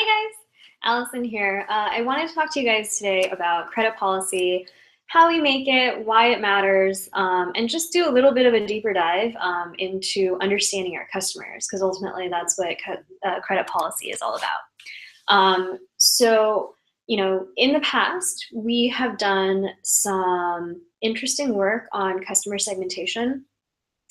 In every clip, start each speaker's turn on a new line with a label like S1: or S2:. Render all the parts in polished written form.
S1: guys, Allison here. I wanted to talk to you guys today about credit policy, how we make it, why it matters, and just do a little bit of a deeper dive into understanding our customers, because ultimately that's what credit policy is all about. In the past, we have done some interesting work on customer segmentation.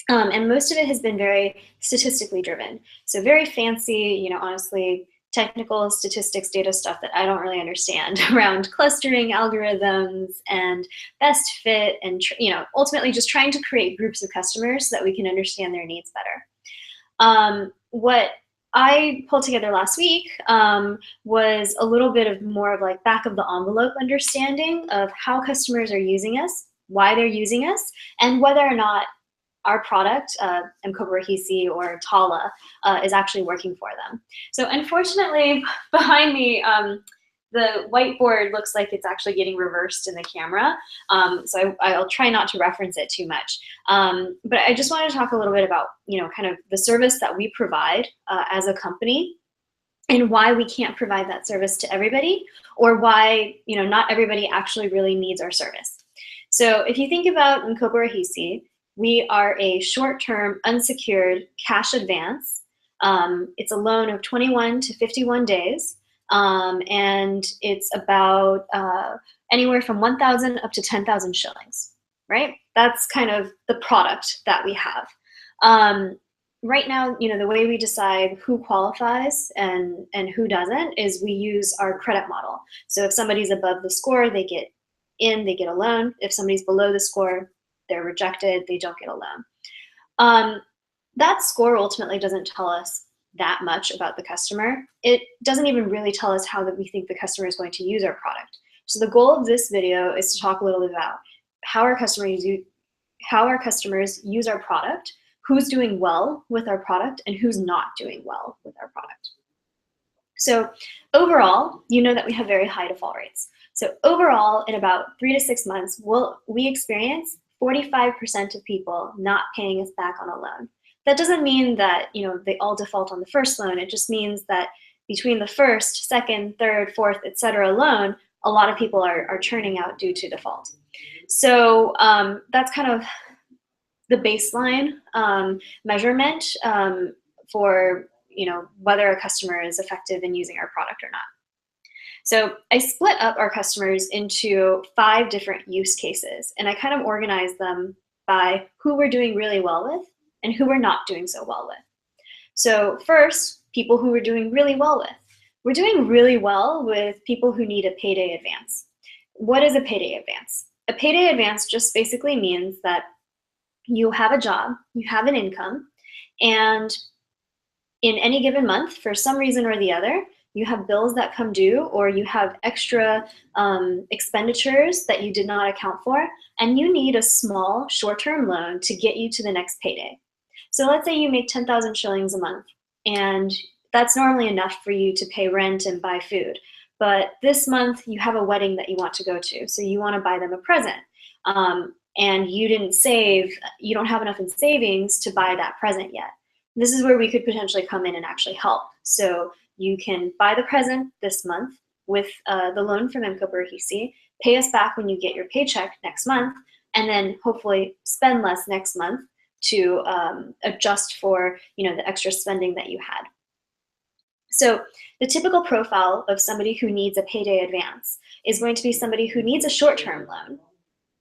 S1: And most of it has been very statistically driven. So very fancy, honestly, technical statistics data stuff that I don't really understand around clustering algorithms and best fit and, ultimately just trying to create groups of customers so that we can understand their needs better. What I pulled together last week was a little bit of more of like back of the envelope understanding of how customers are using us, why they're using us, and whether or not our product, M-Cobra Hisi or Tala, is actually working for them. So unfortunately, behind me, the whiteboard looks like it's actually getting reversed in the camera. So I'll try not to reference it too much. But I just wanted to talk a little bit about, kind of the service that we provide as a company and why we can't provide that service to everybody, or why, not everybody actually really needs our service. So if you think about M-Cobra Hisi, we are a short-term unsecured cash advance. It's a loan of 21 to 51 days, and it's about anywhere from 1,000 up to 10,000 shillings, right? That's kind of the product that we have. Right now, the way we decide who qualifies and who doesn't is we use our credit model. So if somebody's above the score, they get a loan. If somebody's below the score, they're rejected, they don't get a loan. That score ultimately doesn't tell us that much about the customer. It doesn't even really tell us how that we think the customer is going to use our product. So the goal of this video is to talk a little bit about how our customers use our product, who's doing well with our product, and who's not doing well with our product. So overall, you know that we have very high default rates. So overall, in about 3 to 6 months, we experience 45% of people not paying us back on a loan. That doesn't mean that they all default on the first loan. It just means that between the first, second, third, fourth, etc. loan, a lot of people are churning out due to default. So that's kind of the baseline measurement for whether a customer is effective in using our product or not. So I split up our customers into 5 different use cases, and I kind of organized them by who we're doing really well with and who we're not doing so well with. So first, people who we're doing really well with. We're doing really well with people who need a payday advance. What is a payday advance? A payday advance just basically means that you have a job, you have an income, and in any given month, for some reason or the other, you have bills that come due, or you have extra expenditures that you did not account for, and you need a small short-term loan to get you to the next payday. So let's say you make 10,000 shillings a month, and that's normally enough for you to pay rent and buy food. But this month you have a wedding that you want to go to, so you want to buy them a present. And you didn't save, you don't have enough in savings to buy that present yet. This is where we could potentially come in and actually help. So you can buy the present this month with the loan from M-Cobra Hisi, pay us back when you get your paycheck next month, and then hopefully spend less next month to adjust for the extra spending that you had. So the typical profile of somebody who needs a payday advance is going to be somebody who needs a short-term loan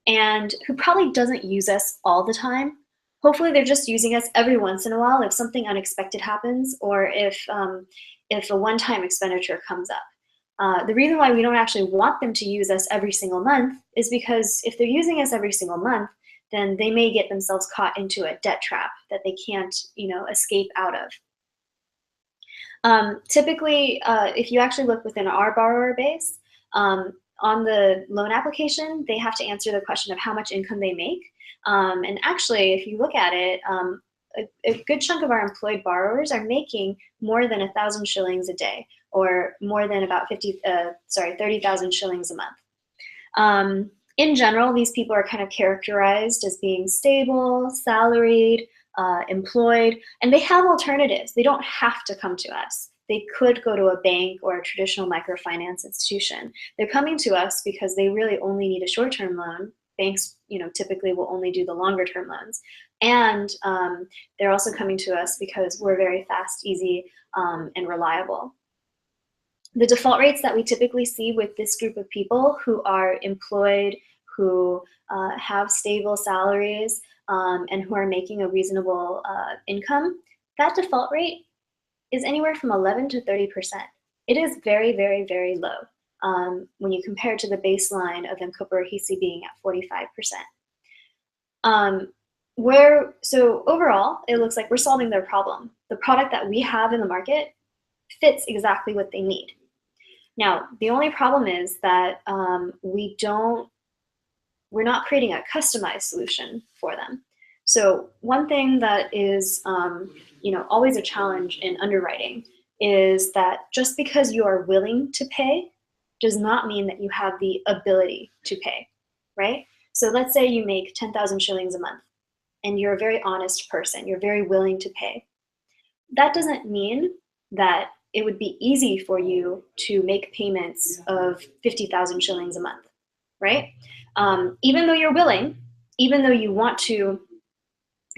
S1: and who probably doesn't use us all the time. Hopefully they're just using us every once in a while if something unexpected happens, or if a one-time expenditure comes up. The reason why we don't actually want them to use us every single month is because if they're using us every single month, then they may get themselves caught into a debt trap that they can't escape out of. Typically, if you actually look within our borrower base, on the loan application, they have to answer the question of how much income they make. And actually, if you look at it, a good chunk of our employed borrowers are making more than 1,000 shillings a day, or more than about 30,000 shillings a month. In general, these people are kind of characterized as being stable, salaried, employed, and they have alternatives. They don't have to come to us. they could go to a bank or a traditional microfinance institution. They're coming to us because they really only need a short-term loan. Banks, typically will only do the longer-term loans. And they're also coming to us because we're very fast, easy, and reliable. The default rates that we typically see with this group of people who are employed, who have stable salaries, and who are making a reasonable income, that default rate is anywhere from 11 to 30%. It is very, very, very low when you compare to the baseline of M-KOPA or HESI being at 45%. So overall, it looks like we're solving their problem. The product that we have in the market fits exactly what they need. Now, the only problem is that we're not creating a customized solution for them. So one thing that is always a challenge in underwriting is that just because you are willing to pay does not mean that you have the ability to pay, right? So let's say you make 10,000 shillings a month and you're a very honest person, you're very willing to pay. That doesn't mean that it would be easy for you to make payments of 50,000 shillings a month, right? Even though you're willing, even though you want to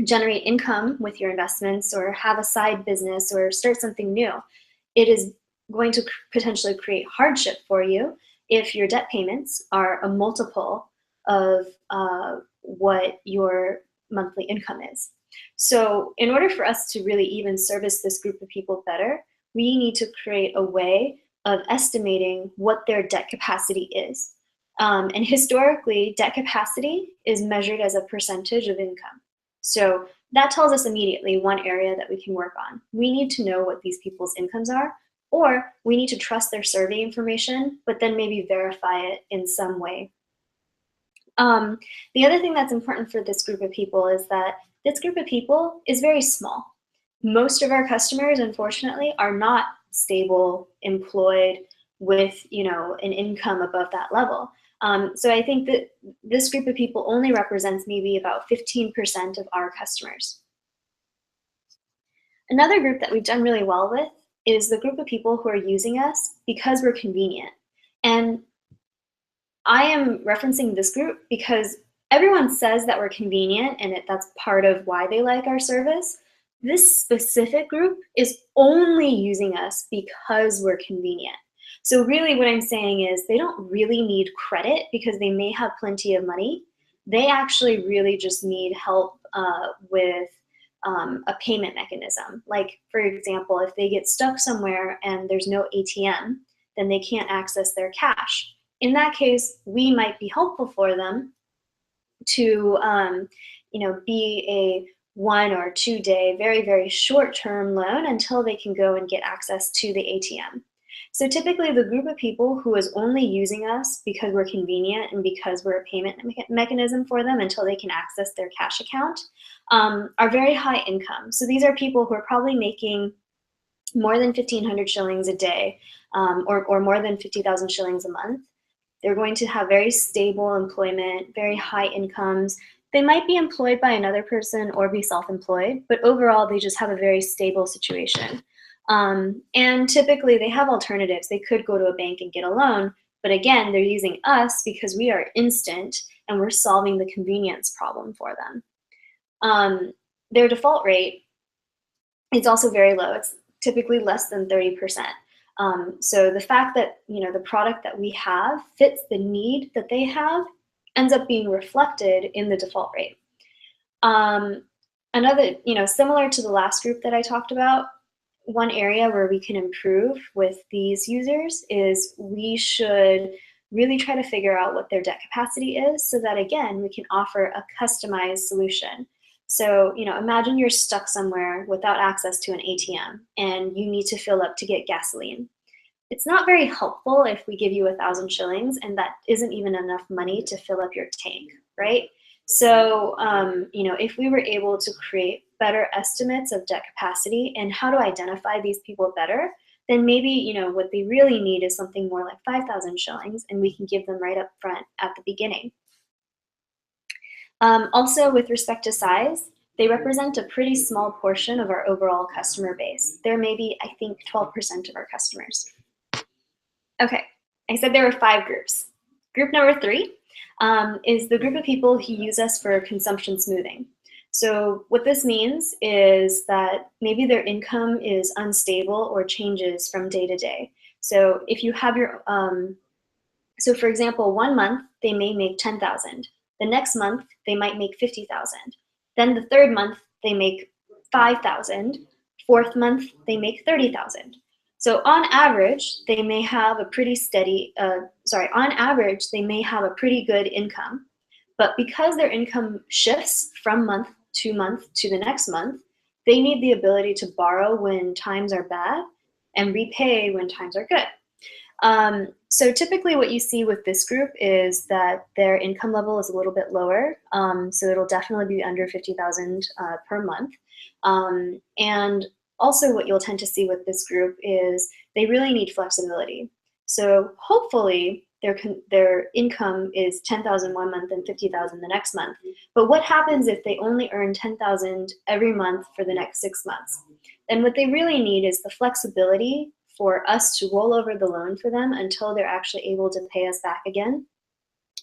S1: generate income with your investments or have a side business or start something new, it is going to potentially create hardship for you if your debt payments are a multiple of what your monthly income is. So in order for us to really even service this group of people better, we need to create a way of estimating what their debt capacity is. And historically, debt capacity is measured as a percentage of income. So that tells us immediately one area that we can work on. We need to know what these people's incomes are, or we need to trust their survey information, but then maybe verify it in some way. The other thing that's important for this group of people is that this group of people is very small. Most of our customers, unfortunately, are not stable, employed with an income above that level. So I think that this group of people only represents maybe about 15% of our customers. Another group that we've done really well with is the group of people who are using us because we're convenient. And I am referencing this group because everyone says that we're convenient and that's part of why they like our service. This specific group is only using us because we're convenient. So really what I'm saying is they don't really need credit because they may have plenty of money. They actually really just need help with a payment mechanism. Like, for example, if they get stuck somewhere and there's no ATM, then they can't access their cash. In that case, we might be helpful for them to be a 1 or 2 day, very, very short-term loan until they can go and get access to the ATM. So typically the group of people who is only using us because we're convenient and because we're a payment mechanism for them until they can access their cash account are very high income. So these are people who are probably making more than 1,500 shillings a day or more than 50,000 shillings a month. They're going to have very stable employment, very high incomes. They might be employed by another person or be self-employed, but overall they just have a very stable situation. And typically they have alternatives. They could go to a bank and get a loan, but again, they're using us because we are instant and we're solving the convenience problem for them. Their default rate is also very low. It's typically less than 30%. So the fact that the product that we have fits the need that they have ends up being reflected in the default rate. Another, similar to the last group that I talked about, one area where we can improve with these users is we should really try to figure out what their debt capacity is so that, again, we can offer a customized solution. So, imagine you're stuck somewhere without access to an ATM and you need to fill up to get gasoline. It's not very helpful if we give you 1,000 shillings and that isn't even enough money to fill up your tank, right? So, if we were able to create better estimates of debt capacity and how to identify these people better, then maybe, what they really need is something more like 5,000 shillings and we can give them right up front at the beginning. Also, with respect to size, They represent a pretty small portion of our overall customer base. They're maybe, I think, 12% of our customers. Okay, I said there were 5 groups. Group number 3 is the group of people who use us for consumption smoothing. So what this means is that maybe their income is unstable or changes from day to day. So if you have your, so for example, one month they may make 10,000. The next month they might make 50,000. Then the third month they make 5,000. Fourth month they make 30,000. So on average, they may have a pretty steady, on average, they may have a pretty good income. But because their income shifts from month to the next month, they need the ability to borrow when times are bad and repay when times are good. So typically what you see with this group is that their income level is a little bit lower. So it'll definitely be under 50,000 per month. And also what you'll tend to see with this group is they really need flexibility. So hopefully their income is 10,000 one month and 50,000 the next month. But what happens if they only earn 10,000 every month for the next 6 months? Then what they really need is the flexibility for us to roll over the loan for them until they're actually able to pay us back again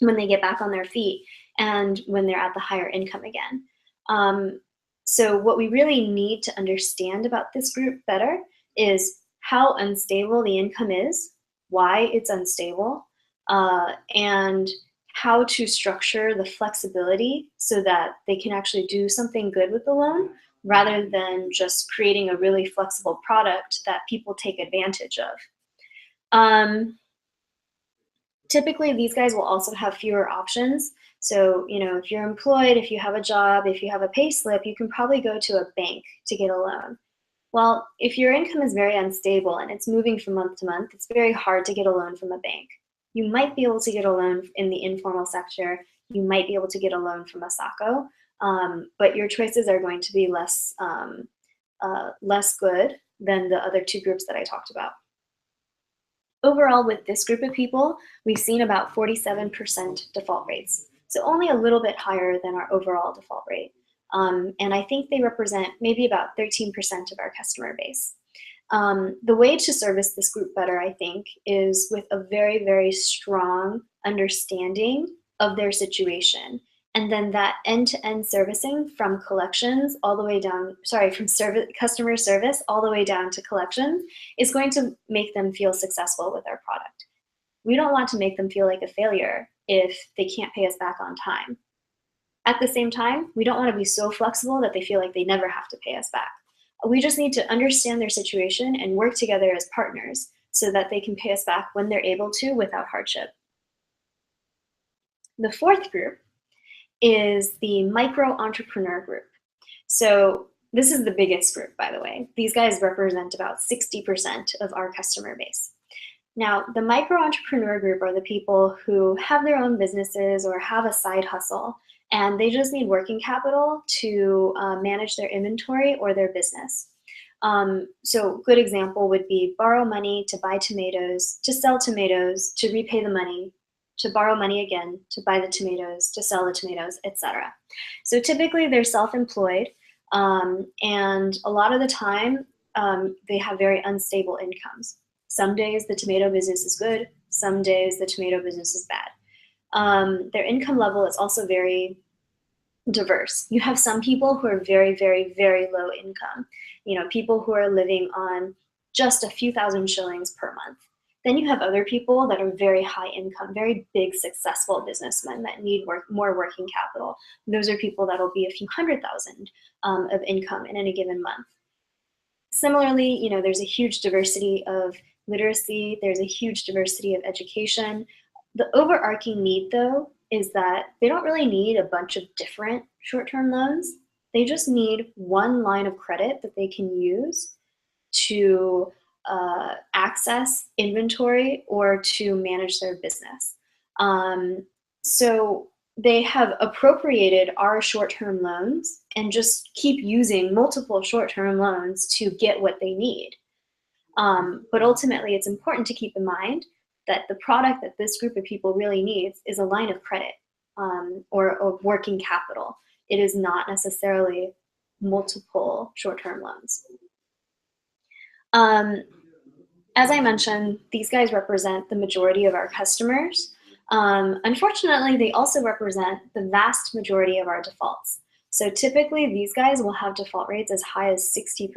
S1: when they get back on their feet and when they're at the higher income again. So what we really need to understand about this group better is how unstable the income is, why it's unstable, and how to structure the flexibility so that they can actually do something good with the loan rather than just creating a really flexible product that people take advantage of. Typically, these guys will also have fewer options. So, if you're employed, if you have a job, if you have a pay slip, you can probably go to a bank to get a loan. Well, if your income is very unstable and it's moving from month to month, it's very hard to get a loan from a bank. You might be able to get a loan in the informal sector. You might be able to get a loan from a SACCO, but your choices are going to be less good than the other 2 groups that I talked about. Overall, with this group of people, we've seen about 47% default rates. So only a little bit higher than our overall default rate. And I think they represent maybe about 13% of our customer base. The way to service this group better, I think, is with a very, very strong understanding of their situation. And then that end-to-end servicing from collections all the way down, from customer service all the way down to collections is going to make them feel successful with our product. We don't want to make them feel like a failure if they can't pay us back on time. At the same time, we don't want to be so flexible that they feel like they never have to pay us back. We just need to understand their situation and work together as partners so that they can pay us back when they're able to without hardship. The 4th group is the micro entrepreneur group. So this is the biggest group, by the way. These guys represent about 60% of our customer base. Now, the micro entrepreneur group are the people who have their own businesses or have a side hustle, and they just need working capital to manage their inventory or their business. So good example would be borrow money to buy tomatoes, to sell tomatoes, to repay the money, to borrow money again, to buy the tomatoes, to sell the tomatoes, etc. So typically they're self-employed, and a lot of the time they have very unstable incomes. Some days the tomato business is good, some days the tomato business is bad. Their income level is also very diverse. You have some people who are very, very, very low income, people who are living on just a few thousand shillings per month. Then you have other people that are very high income, very big, successful businessmen that need more working capital. Those are people that'll be a few hundred thousand of income in any given month. Similarly, there's a huge diversity of literacy. There's a huge diversity of education. The overarching need, though, is that they don't really need a bunch of different short-term loans. They just need one line of credit that they can use to access inventory or to manage their business. So they have appropriated our short-term loans and just keep using multiple short-term loans to get what they need. But ultimately, it's important to keep in mind that the product that this group of people really needs is a line of credit or working capital. It is not necessarily multiple short-term loans. As I mentioned, these guys represent the majority of our customers. Unfortunately, they also represent the vast majority of our defaults. So typically, these guys will have default rates as high as 60%.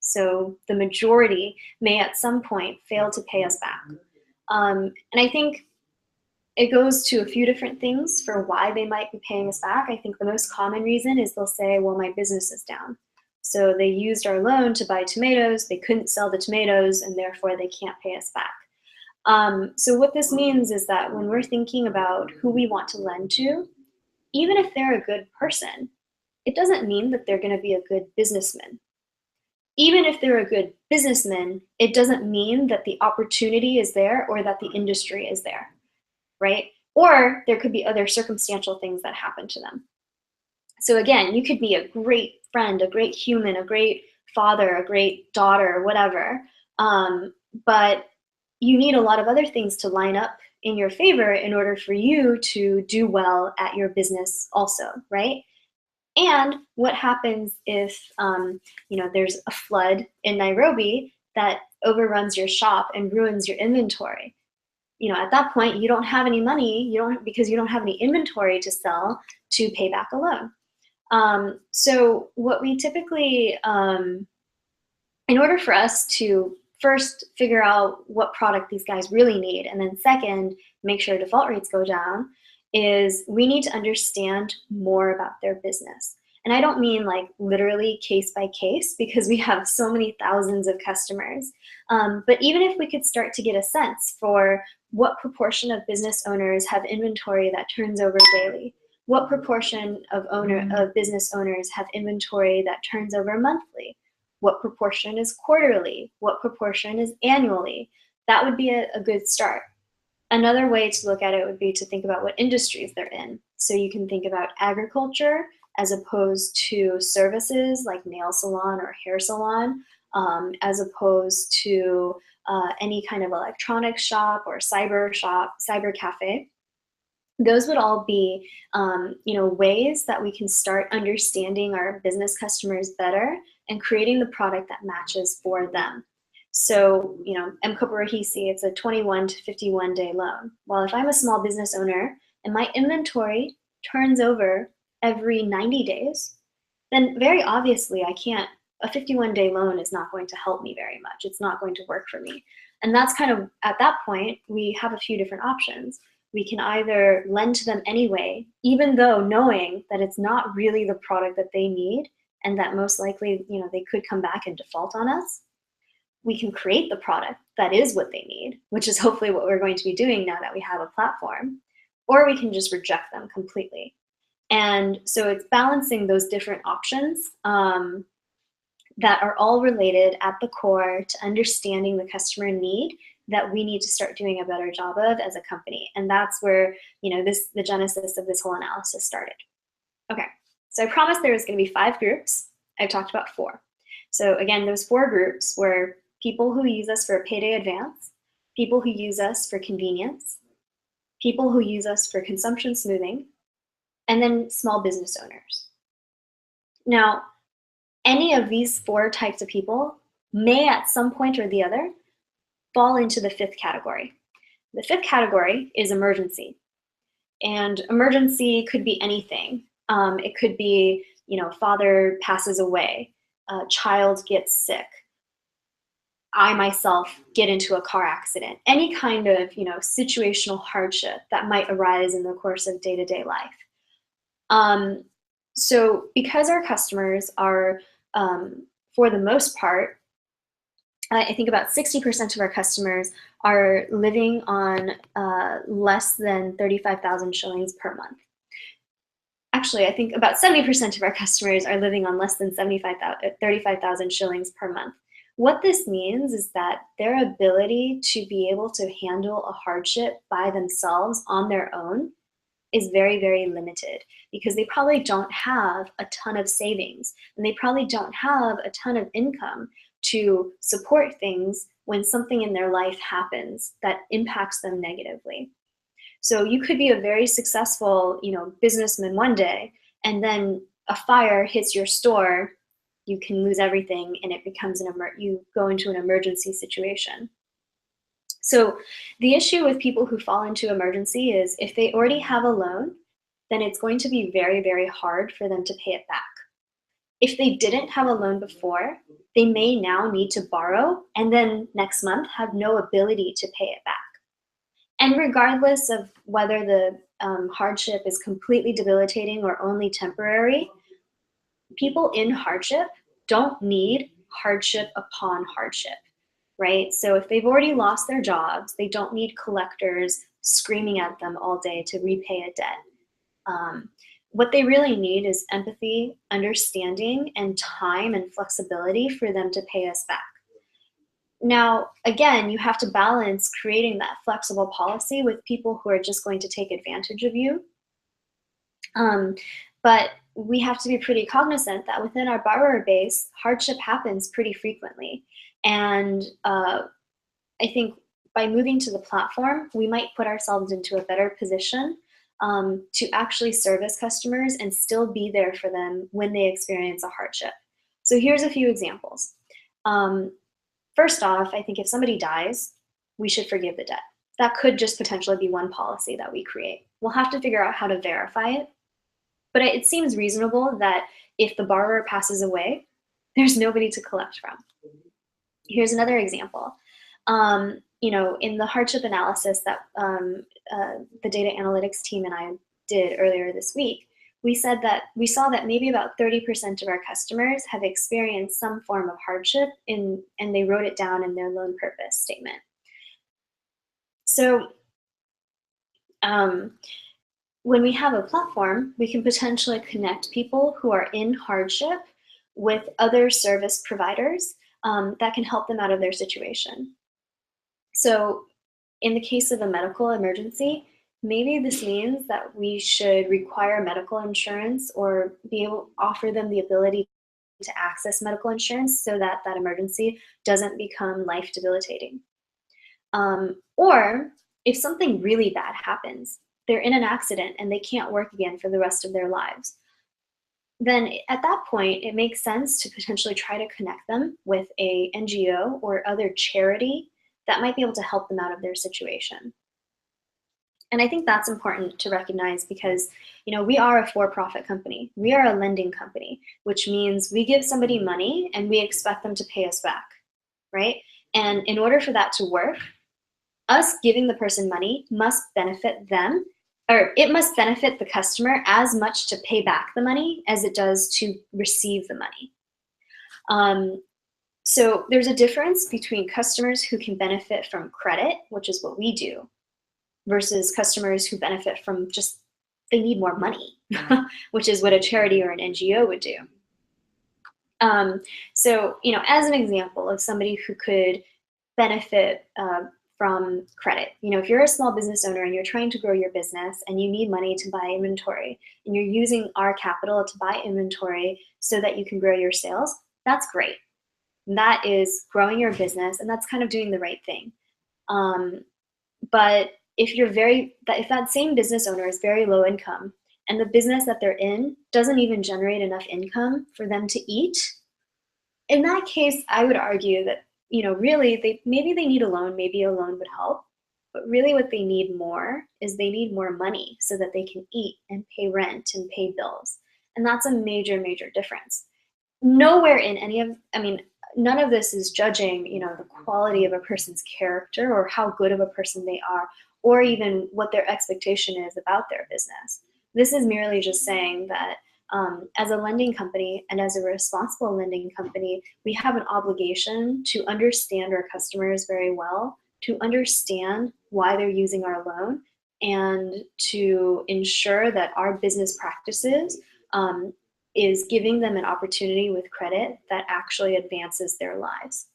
S1: So the majority may at some point fail to pay us back. And I think it goes to a few different things for why they might be paying us back. I think the most common reason is they'll say, well, my business is down. So they used our loan to buy tomatoes, they couldn't sell the tomatoes, and therefore they can't pay us back. So what this means is that when we're thinking about who we want to lend to, even if they're a good person, it doesn't mean that they're going to be a good businessman. Even if they're a good businessman, it doesn't mean that the opportunity is there or that the industry is there, right? Or there could be other circumstantial things that happen to them. So again, you could be a great friend, a great human, a great father, a great daughter, whatever, but you need a lot of other things to line up in your favor in order for you to do well at your business also, right? And what happens if there's a flood in Nairobi that overruns your shop and ruins your inventory? At that point, you don't have any money, because you don't have any inventory to sell to pay back a loan. So what we typically, in order for us to first figure out what product these guys really need, and then second, make sure default rates go down, is we need to understand more about their business. And I don't mean like literally case by case, because we have so many thousands of customers. But even if we could start to get a sense for what proportion of business owners have inventory that turns over daily, what proportion of business owners have inventory that turns over monthly, what proportion is quarterly, what proportion is annually, that would be a good start. Another way to look at it would be to think about what industries they're in. So you can think about agriculture as opposed to services like nail salon or hair salon, as opposed to any kind of electronics shop or cyber cafe. Those would all be ways that we can start understanding our business customers better and creating the product that matches for them. So, M-Kopa Rahisi, it's a 21 to 51 day loan. Well, if I'm a small business owner and my inventory turns over every 90 days, then very obviously a 51-day loan is not going to help me very much. It's not going to work for me. And that's kind of, at that point, we have a few different options. We can either lend to them anyway, even though knowing that it's not really the product that they need and that most likely, they could come back and default on us. We can create the product that is what they need, which is hopefully what we're going to be doing now that we have a platform, or we can just reject them completely. And so it's balancing those different options that are all related at the core to understanding the customer need that we need to start doing a better job of as a company. And that's where, the genesis of this whole analysis started. Okay, so I promised there was going to be 5 groups. I've talked about 4. So again, those 4 groups were people who use us for a payday advance, people who use us for convenience, people who use us for consumption smoothing, and then small business owners. Now, any of these 4 types of people may at some point or the other fall into the 5th category. The 5th category is emergency. And emergency could be anything. It could be, father passes away, a child gets sick, I myself get into a car accident, any kind of, situational hardship that might arise in the course of day-to-day life. So because our customers are, for the most part, I think about 60% of our customers are living on less than 35,000 shillings per month. Actually, I think about 70% of our customers are living on less than 35,000 shillings per month. What this means is that their ability to be able to handle a hardship by themselves on their own is very, very limited, because they probably don't have a ton of savings and they probably don't have a ton of income to support things when something in their life happens that impacts them negatively. So you could be a very successful, businessman one day, and then a fire hits your store, you can lose everything and it becomes you go into an emergency situation. So the issue with people who fall into emergency is if they already have a loan, then it's going to be very, very hard for them to pay it back. If they didn't have a loan before, they may now need to borrow and then next month have no ability to pay it back. And regardless of whether the hardship is completely debilitating or only temporary, people in hardship don't need hardship upon hardship, right? So if they've already lost their jobs, they don't need collectors screaming at them all day to repay a debt. What they really need is empathy, understanding, and time and flexibility for them to pay us back. Now, again, you have to balance creating that flexible policy with people who are just going to take advantage of you. But we have to be pretty cognizant that within our borrower base, hardship happens pretty frequently. And I think by moving to the platform, we might put ourselves into a better position to actually service customers and still be there for them when they experience a hardship. So here's a few examples. First off, I think if somebody dies, we should forgive the debt. That could just potentially be one policy that we create. We'll have to figure out how to verify it. But it seems reasonable that if the borrower passes away, there's nobody to collect from. Here's another example. In the hardship analysis that the data analytics team and I did earlier this week, we saw that maybe about 30% of our customers have experienced some form of hardship and they wrote it down in their loan purpose statement. So when we have a platform, we can potentially connect people who are in hardship with other service providers that can help them out of their situation. So in the case of a medical emergency, maybe this means that we should require medical insurance or be able to offer them the ability to access medical insurance so that that emergency doesn't become life debilitating. Or if something really bad happens, they're in an accident and they can't work again for the rest of their lives, then at that point, it makes sense to potentially try to connect them with a NGO or other charity that might be able to help them out of their situation. And I think that's important to recognize because, we are a for-profit company. We are a lending company, which means we give somebody money and we expect them to pay us back, right? And in order for that to work, us giving the person money must benefit them, or it must benefit the customer as much to pay back the money as it does to receive the money. So there's a difference between customers who can benefit from credit, which is what we do, versus customers who benefit from just, they need more money, which is what a charity or an NGO would do. So, as an example of somebody who could benefit from credit, if you're a small business owner and you're trying to grow your business and you need money to buy inventory and you're using our capital to buy inventory so that you can grow your sales, that's great. That is growing your business and that's kind of doing the right thing. But if that same business owner is very low income and the business that they're in doesn't even generate enough income for them to eat, in that case, I would argue that, really maybe they need a loan, maybe a loan would help, but really what they need more is they need more money so that they can eat and pay rent and pay bills. And that's a major, major difference. Nowhere in none of this is judging, the quality of a person's character or how good of a person they are, or even what their expectation is about their business. This is merely just saying that as a lending company and as a responsible lending company, we have an obligation to understand our customers very well, to understand why they're using our loan, and to ensure that our business practices is giving them an opportunity with credit that actually advances their lives.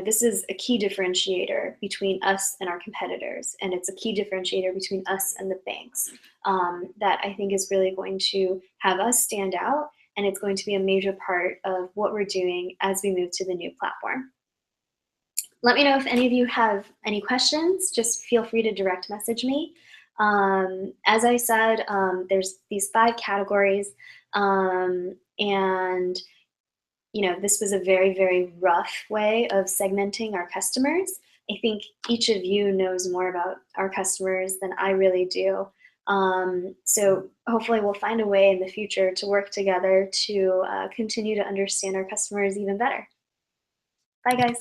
S1: This is a key differentiator between us and our competitors, and it's a key differentiator between us and the banks that I think is really going to have us stand out, and it's going to be a major part of what we're doing as we move to the new platform. Let me know if any of you have any questions. Just feel free to direct message me. As I said, there's these 5 categories, and this was a very, very rough way of segmenting our customers. I think each of you knows more about our customers than I really do. So hopefully we'll find a way in the future to work together to continue to understand our customers even better. Bye, guys.